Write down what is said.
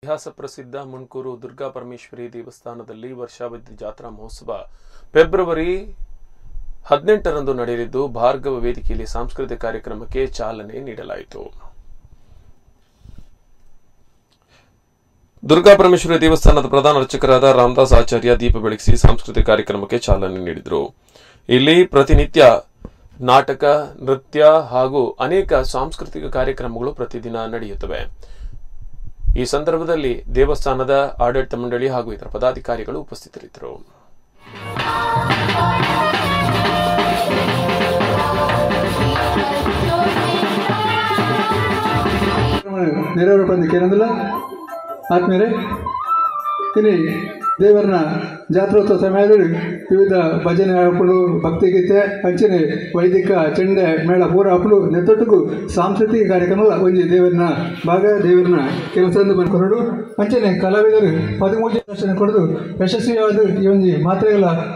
ಇತಿಹಾಸ ಪ್ರಸಿದ್ಧ ಮುಣ್ಕೂರು ದುರ್ಗಾ ಪರಮೇಶ್ವರಿ ದೇವಸ್ಥಾನದಲ್ಲಿ ವರ್ಷಾವಧಿ ಜಾತ್ರಾ ಮಹೋತ್ಸವ ಫೆಬ್ರವರಿ 18ರಂದು ನಡೆಯಲಿದ್ದು ಭಾರ್ಗವ ವೇದಿಕೆಯಲ್ಲಿ ಸಾಂಸ್ಕೃತಿಕ ಕಾರ್ಯಕ್ರಮಕ್ಕೆ ಚಾಲನೆ ನೀಡಲಾಯಿತು. ದುರ್ಗಾ ಪರಮೇಶ್ವರಿ ದೇವಸ್ಥಾನದ ಪ್ರಧಾನ ಅರ್ಚಕರಾದ ರಾಮದಾಸ್ ಆಚಾರ್ಯ ದೀಪ ಬೆಳಗಿಸಿ ಸಾಂಸ್ಕೃತಿಕ ಕಾರ್ಯಕ್ರಮಕ್ಕೆ ಚಾಲನೆ ನೀಡಿದರು. ಇಲ್ಲಿ ಪ್ರತಿನಿತ್ಯ ನಾಟಕ, ನೃತ್ಯ ಹಾಗೂ ಅನೇಕ ಸಾಂಸ್ಕೃತಿಕ ಕಾರ್ಯಕ್ರಮಗಳು ಪ್ರತಿದಿನ ನಡೆಯುತ್ತವೆ. ಈ ಸಂದರ್ಭದಲ್ಲಿ ದೇವಸ್ಥಾನದ ಆಡಳಿತ ಮಂಡಳಿ ಹಾಗೂ ಇತರ ಪದಾಧಿಕಾರಿಗಳು ಉಪಸ್ಥಿತರಿದ್ದರು. ಆದ್ಮೇಲೆ ಇಲ್ಲಿ ದೇವರನ್ನ ಜಾತ್ರೋತ್ಸವ ಸಮಯದಲ್ಲಿ ವಿವಿಧ ಭಜನೆ ಹಾಕೊಂಡು ಭಕ್ತಿಗೀತೆ ಅಂಚನೆ ವೈದಿಕ ಚೆಂಡೆ ಮೇಳ ಪೂರ ಹಾಕೊಂಡು ನೆತ್ತೊಟ್ಟಿಗೂ ಸಾಂಸ್ಕೃತಿಕ ಕಾರ್ಯಕ್ರಮ ಒಂಜಿ ದೇವರನ್ನ ದೇವರನ್ನ ಕೆಲಸದಿಂದ ಬಂದ್ಕೊಂಡು ಅಂಚನೆ ಕಲಾವಿದರು 13 ವರ್ಷ ಕೊಡದು ಯಶಸ್ವಿಯಾದ ಈ ಒಂದು ಮಾತ್ರೆಗಳ